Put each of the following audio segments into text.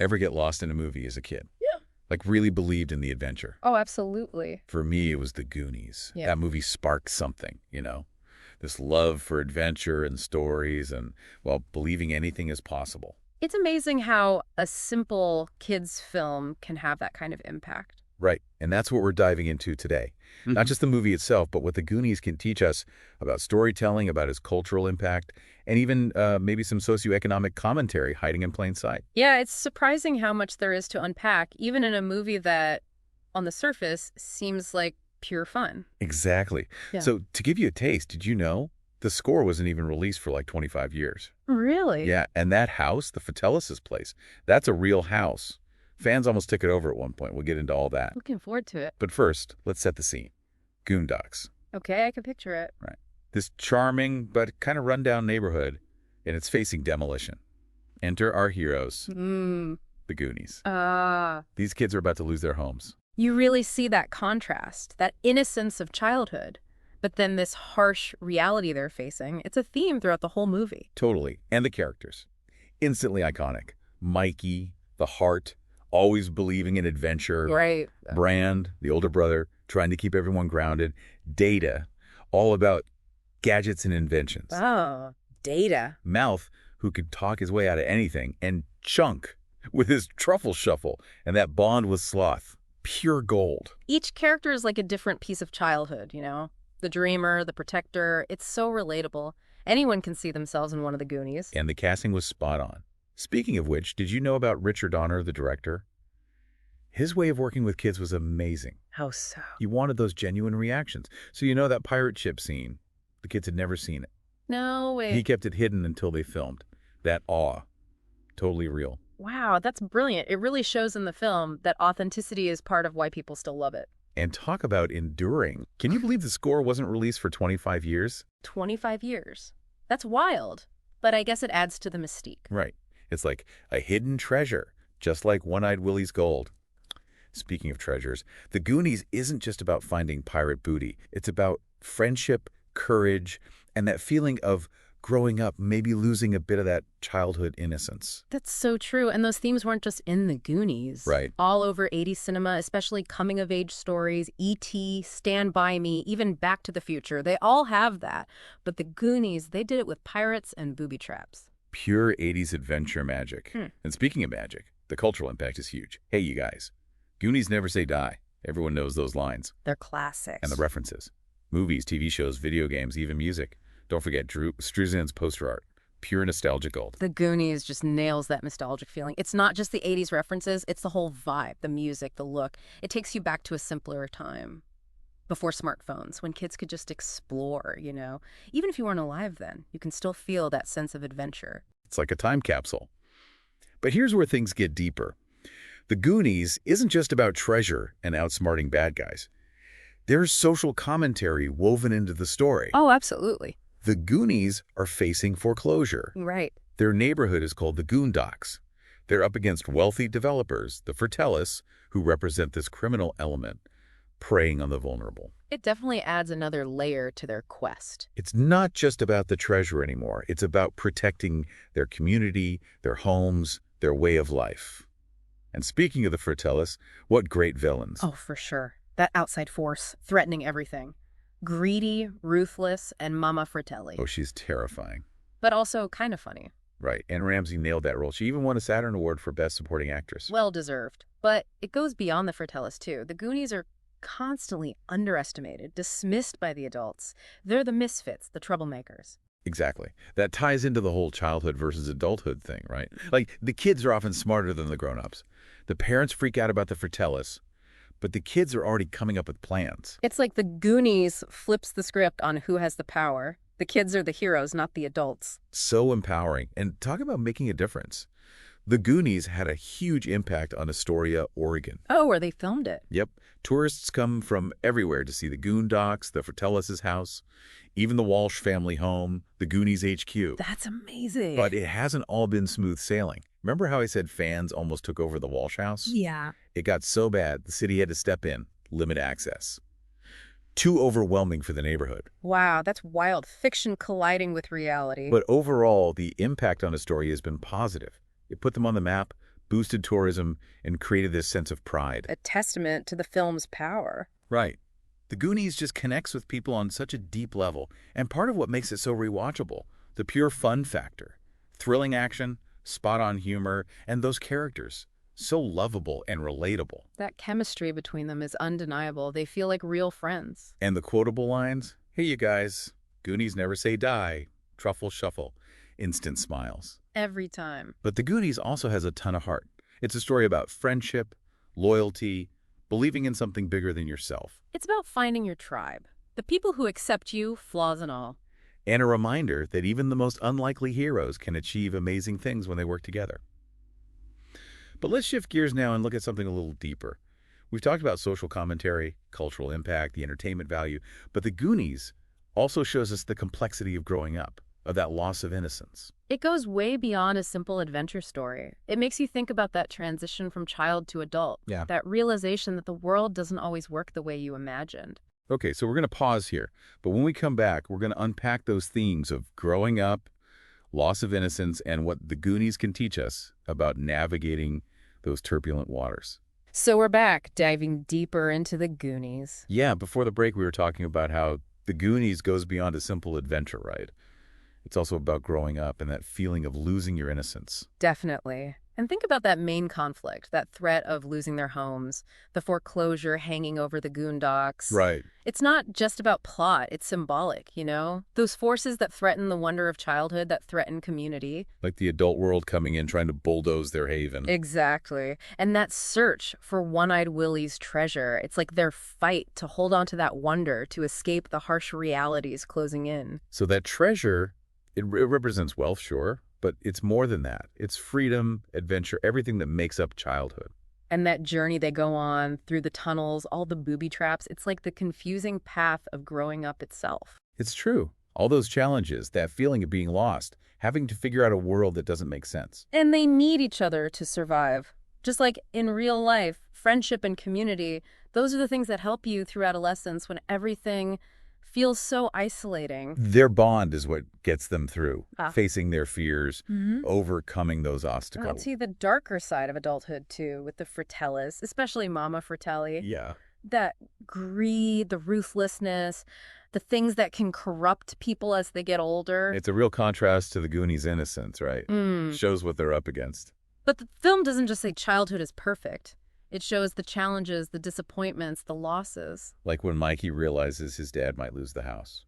Ever get lost in a movie as a kid? Yeah. Like really believed in the adventure? Oh, absolutely. For me, it was the Goonies. Yeah. That movie sparked something, this love for adventure and stories and, well, believing anything is possible. It's amazing how a simple kids' film can have that kind of impact. Right. And that's what we're diving into today. Not just the movie itself, but what the Goonies can teach us about storytelling, about its cultural impact, and even maybe some socioeconomic commentary hiding in plain sight. Yeah, it's surprising how much there is to unpack, even in a movie that, on the surface, seems like pure fun. Exactly. Yeah. So to give you a taste, did you know the score wasn't even released for like 25 years? Really? Yeah, and that house, the Fratellis' place, that's a real house. Fans almost took it over at one point. We'll get into all that. Looking forward to it. But first, let's set the scene. Goondocks. Okay, I can picture it. Right. This charming but kind of rundown neighborhood, and it's facing demolition. Enter our heroes, the Goonies. These kids are about to lose their homes. You really see that contrast, that innocence of childhood, but then this harsh reality they're facing. It's a theme throughout the whole movie. Totally. And the characters. Instantly iconic. Mikey, the heart, always believing in adventure. Right. Brand, the older brother, trying to keep everyone grounded. Data, all about gadgets and inventions. Oh, Data. Mouth, who could talk his way out of anything. And Chunk, with his Truffle Shuffle and that bond with Sloth. Pure gold. Each character is like a different piece of childhood, The dreamer, the protector. It's so relatable. Anyone can see themselves in one of the Goonies. And the casting was spot on. Speaking of which, did you know about Richard Donner, the director? His way of working with kids was amazing. How so? He wanted those genuine reactions. So that pirate ship scene, the kids had never seen it. No way. He kept it hidden until they filmed. That awe, totally real. Wow, that's brilliant. It really shows in the film that authenticity is part of why people still love it. And talk about enduring. Can you believe the score wasn't released for 25 years? 25 years. That's wild. But I guess it adds to the mystique. Right. It's like a hidden treasure, just like One-Eyed Willie's gold. Speaking of treasures, the Goonies isn't just about finding pirate booty. It's about friendship, courage, and that feeling of growing up, maybe losing a bit of that childhood innocence. That's so true. And those themes weren't just in the Goonies. Right. All over 80s cinema, especially coming-of-age stories, E.T., Stand By Me, even Back to the Future. They all have that. But the Goonies, they did it with pirates and booby traps. Pure 80s adventure magic. And speaking of magic, the cultural impact is huge. Hey, you guys. Goonies Never Say Die. Everyone knows those lines. They're classics. And the references. Movies, TV shows, video games, even music. Don't forget Struzan's poster art. Pure nostalgia gold. The Goonies just nails that nostalgic feeling. It's not just the 80s references, it's the whole vibe, the music, the look. It takes you back to a simpler time. Before smartphones, when kids could just explore, Even if you weren't alive then, you can still feel that sense of adventure. It's like a time capsule. But here's where things get deeper. The Goonies isn't just about treasure and outsmarting bad guys. There's social commentary woven into the story. Oh, absolutely. The Goonies are facing foreclosure. Right. Their neighborhood is called the Goondocks. They're up against wealthy developers, the Fratellis, who represent this criminal element, preying on the vulnerable. It definitely adds another layer to their quest. It's not just about the treasure anymore. It's about protecting their community, their homes, their way of life. And speaking of the Fratellis, what great villains. Oh, for sure. That outside force, threatening everything. Greedy, ruthless, and Mama Fratelli. Oh, she's terrifying. But also kind of funny. Right. Anne Ramsey nailed that role. She even won a Saturn Award for Best Supporting Actress. Well deserved. But it goes beyond the Fratellis, too. The Goonies are constantly underestimated, dismissed by the adults. They're the misfits, the troublemakers. Exactly. That ties into the whole childhood versus adulthood thing, right? Like, the kids are often smarter than the grown-ups. The parents freak out about the Fratellis, but the kids are already coming up with plans. It's like the Goonies flips the script on who has the power. The kids are the heroes, not the adults. So empowering. And talk about making a difference. The Goonies had a huge impact on Astoria, Oregon. Oh, where they filmed it. Yep. Tourists come from everywhere to see the Goondocks, the Fratellis' house, even the Walsh family home, the Goonies HQ. That's amazing. But it hasn't all been smooth sailing. Remember how I said fans almost took over the Walsh house? Yeah. It got so bad, the city had to step in, limit access. Too overwhelming for the neighborhood. Wow, that's wild. Fiction colliding with reality. But overall, the impact on Astoria has been positive. It put them on the map, boosted tourism, and created this sense of pride. A testament to the film's power. Right. The Goonies just connects with people on such a deep level, and part of what makes it so rewatchable, the pure fun factor. Thrilling action, spot-on humor, and those characters, so lovable and relatable. That chemistry between them is undeniable. They feel like real friends. And the quotable lines, "Hey you guys, Goonies never say die, Truffle Shuffle," instant smiles. Every time. But the Goonies also has a ton of heart. It's a story about friendship, loyalty, believing in something bigger than yourself. It's about finding your tribe. The people who accept you, flaws and all. And a reminder that even the most unlikely heroes can achieve amazing things when they work together. But let's shift gears now and look at something a little deeper. We've talked about social commentary, cultural impact, the entertainment value, but the Goonies also shows us the complexity of growing up, of that loss of innocence. It goes way beyond a simple adventure story. It makes you think about that transition from child to adult. Yeah. That realization that the world doesn't always work the way you imagined. Okay, so we're going to pause here, but when we come back, we're going to unpack those themes of growing up, loss of innocence, and what the Goonies can teach us about navigating those turbulent waters. So we're back, diving deeper into the Goonies. Yeah, before the break, we were talking about how the Goonies goes beyond a simple adventure ride. It's also about growing up and that feeling of losing your innocence. Definitely. And think about that main conflict, that threat of losing their homes, the foreclosure hanging over the Goondocks. Right. It's not just about plot, it's symbolic, you know? Those forces that threaten the wonder of childhood, that threaten community. Like the adult world coming in trying to bulldoze their haven. Exactly. And that search for One-Eyed Willie's treasure, it's like their fight to hold on to that wonder, to escape the harsh realities closing in. So that treasure, it represents wealth, sure, but it's more than that. It's freedom, adventure, everything that makes up childhood. And that journey they go on through the tunnels, all the booby traps, it's like the confusing path of growing up itself. It's true. All those challenges, that feeling of being lost, having to figure out a world that doesn't make sense. And they need each other to survive. Just like in real life, friendship and community, those are the things that help you through adolescence when everything feels so isolating. Their bond is what gets them through, Ah. facing their fears, overcoming those I'll obstacles. see the darker side of adulthood, too, with the Fratellis, especially Mama Fratelli. Yeah. That greed, the ruthlessness, the things that can corrupt people as they get older. It's a real contrast to the Goonies' innocence, right? Shows what they're up against. But the film doesn't just say childhood is perfect. It shows the challenges, the disappointments, the losses. Like when Mikey realizes his dad might lose the house.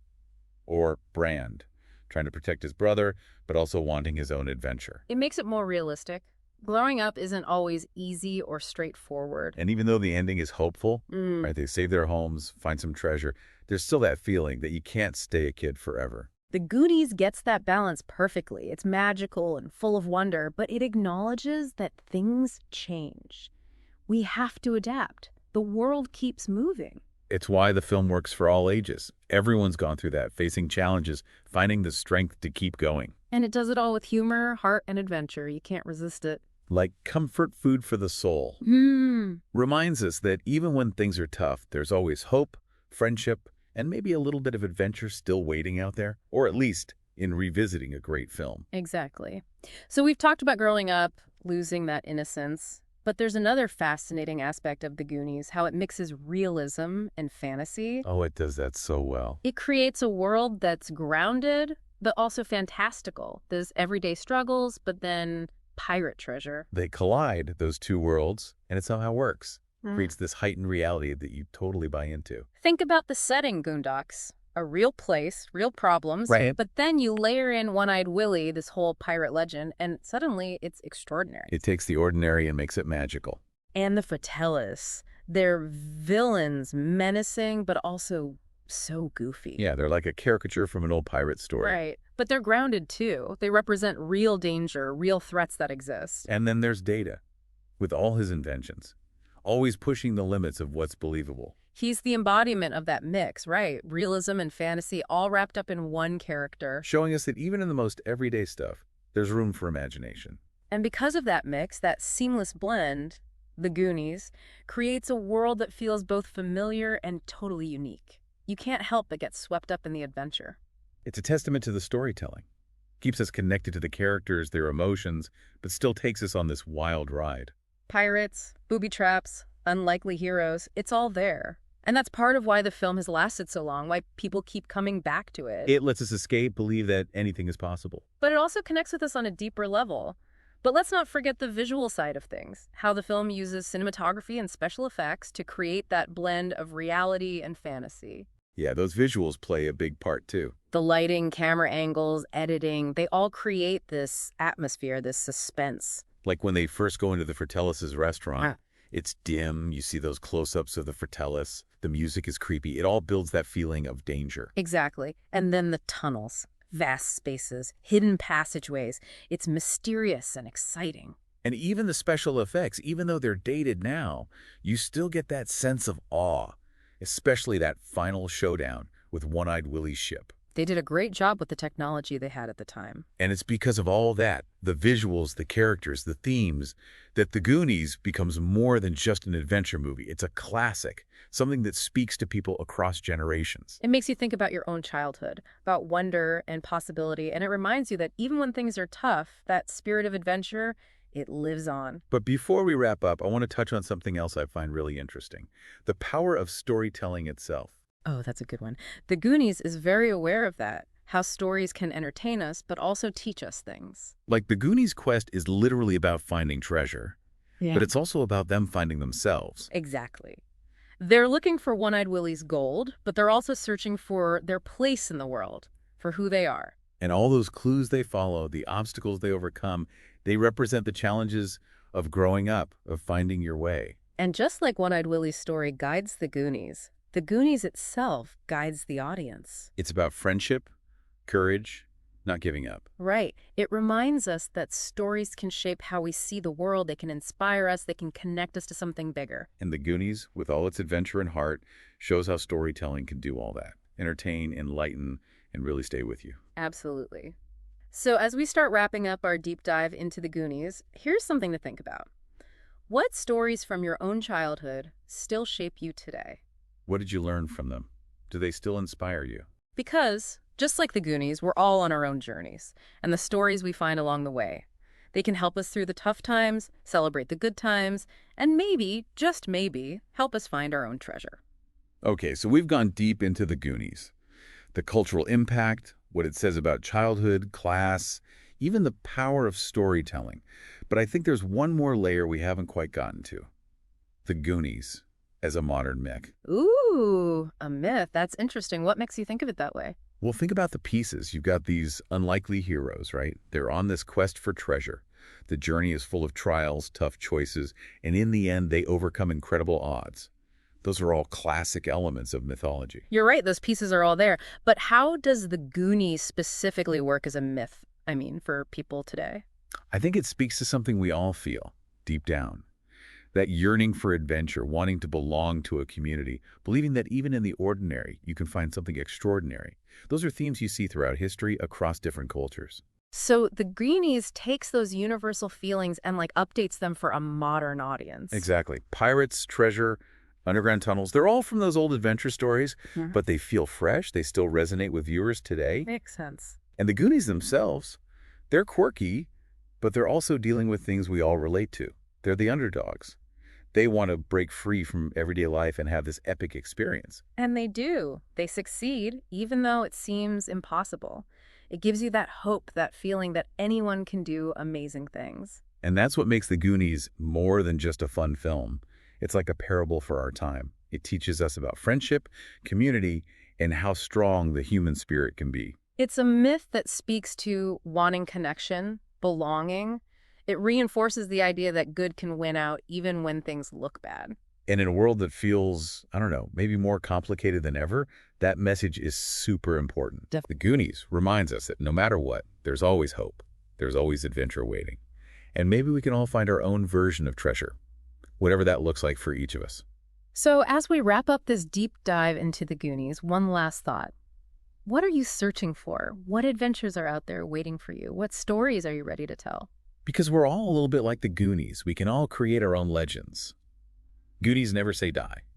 Or Brand, trying to protect his brother, but also wanting his own adventure. It makes it more realistic. Growing up isn't always easy or straightforward. And even though the ending is hopeful, right, they save their homes, find some treasure, there's still that feeling that you can't stay a kid forever. The Goonies gets that balance perfectly. It's magical and full of wonder, but it acknowledges that things change. We have to adapt. The world keeps moving. It's why the film works for all ages. Everyone's gone through that, facing challenges, finding the strength to keep going. And it does it all with humor, heart, and adventure. You can't resist it. Like comfort food for the soul. Reminds us that even when things are tough, there's always hope, friendship, and maybe a little bit of adventure still waiting out there, or at least in revisiting a great film. Exactly. So we've talked about growing up, losing that innocence. But there's another fascinating aspect of the Goonies, how it mixes realism and fantasy. Oh, it does that so well. It creates a world that's grounded, but also fantastical. There's everyday struggles, but then pirate treasure. They collide, those two worlds, and it somehow works. Creates this heightened reality that you totally buy into. Think about the setting, Goondocks. A real place, real problems. Right. But then you layer in One-Eyed Willie, this whole pirate legend, and suddenly it's extraordinary. It takes the ordinary and makes it magical. And the Fratellis. They're villains, menacing, but also so goofy. Yeah, they're like a caricature from an old pirate story. Right. But they're grounded, too. They represent real danger, real threats that exist. And then there's Data, with all his inventions, always pushing the limits of what's believable. He's the embodiment of that mix, right? Realism and fantasy all wrapped up in one character. Showing us that even in the most everyday stuff, there's room for imagination. And because of that mix, that seamless blend, the Goonies, creates a world that feels both familiar and totally unique. You can't help but get swept up in the adventure. It's a testament to the storytelling, Keeps us connected to the characters, their emotions, but still takes us on this wild ride. Pirates, booby traps, unlikely heroes, it's all there. And that's part of why the film has lasted so long, why people keep coming back to it. It lets us escape, believe that anything is possible. But it also connects with us on a deeper level. But let's not forget the visual side of things, how the film uses cinematography and special effects to create that blend of reality and fantasy. Yeah, those visuals play a big part too. The lighting, camera angles, editing, they all create this atmosphere, this suspense. Like when they first go into the Fratellis' restaurant, Ah. it's dim, you see those close-ups of the Fratellis, the music is creepy, it all builds that feeling of danger. Exactly. And then the tunnels, vast spaces, hidden passageways. It's mysterious and exciting. And even the special effects, even though they're dated now, you still get that sense of awe, especially that final showdown with One-Eyed Willie's ship. They did a great job with the technology they had at the time. And it's because of all that, the visuals, the characters, the themes, that The Goonies becomes more than just an adventure movie. It's a classic, something that speaks to people across generations. It makes you think about your own childhood, about wonder and possibility, and it reminds you that even when things are tough, that spirit of adventure, it lives on. But before we wrap up, I want to touch on something else I find really interesting: the power of storytelling itself. Oh, that's a good one. The Goonies is very aware of that, how stories can entertain us, but also teach us things. Like, the Goonies' quest is literally about finding treasure, Yeah. but it's also about them finding themselves. Exactly. They're looking for One-Eyed Willie's gold, but they're also searching for their place in the world, for who they are. And all those clues they follow, the obstacles they overcome, they represent the challenges of growing up, of finding your way. And just like One-Eyed Willie's story guides the Goonies itself guides the audience. It's about friendship, courage, not giving up. Right. It reminds us that stories can shape how we see the world. They can inspire us. They can connect us to something bigger. And The Goonies, with all its adventure and heart, shows how storytelling can do all that. Entertain, enlighten, and really stay with you. Absolutely. So as we start wrapping up our deep dive into the Goonies, here's something to think about. What stories from your own childhood still shape you today? What did you learn from them? Do they still inspire you? Because, just like the Goonies, we're all on our own journeys, and the stories we find along the way. They can help us through the tough times, celebrate the good times, and maybe, just maybe, help us find our own treasure. Okay, so we've gone deep into The Goonies. The cultural impact, what it says about childhood, class, even the power of storytelling. But I think there's one more layer we haven't quite gotten to. The Goonies as a modern myth. Ooh, a myth. That's interesting. What makes you think of it that way? Well, think about the pieces. You've got these unlikely heroes, right? They're on this quest for treasure. The journey is full of trials, tough choices, and in the end, they overcome incredible odds. Those are all classic elements of mythology. You're right, those pieces are all there. But how does the Goonies specifically work as a myth, for people today? I think it speaks to something we all feel deep down. That yearning for adventure, wanting to belong to a community, believing that even in the ordinary, you can find something extraordinary. Those are themes you see throughout history across different cultures. So the Goonies takes those universal feelings and updates them for a modern audience. Exactly. Pirates, treasure, underground tunnels, they're all from those old adventure stories, but they feel fresh. They still resonate with viewers today. Makes sense. And the Goonies themselves, they're quirky, but they're also dealing with things we all relate to. They're the underdogs. They want to break free from everyday life and have this epic experience. And they do. They succeed, even though it seems impossible. It gives you that hope, that feeling that anyone can do amazing things. And that's what makes The Goonies more than just a fun film. It's like a parable for our time. It teaches us about friendship, community, and how strong the human spirit can be. It's a myth that speaks to wanting connection, belonging. It reinforces the idea that good can win out even when things look bad. And in a world that feels, I don't know, maybe more complicated than ever, that message is super important. The Goonies reminds us that no matter what, there's always hope. There's always adventure waiting. And maybe we can all find our own version of treasure, whatever that looks like for each of us. So as we wrap up this deep dive into the Goonies, one last thought. What are you searching for? What adventures are out there waiting for you? What stories are you ready to tell? Because we're all a little bit like the Goonies. We can all create our own legends. Goonies never say die.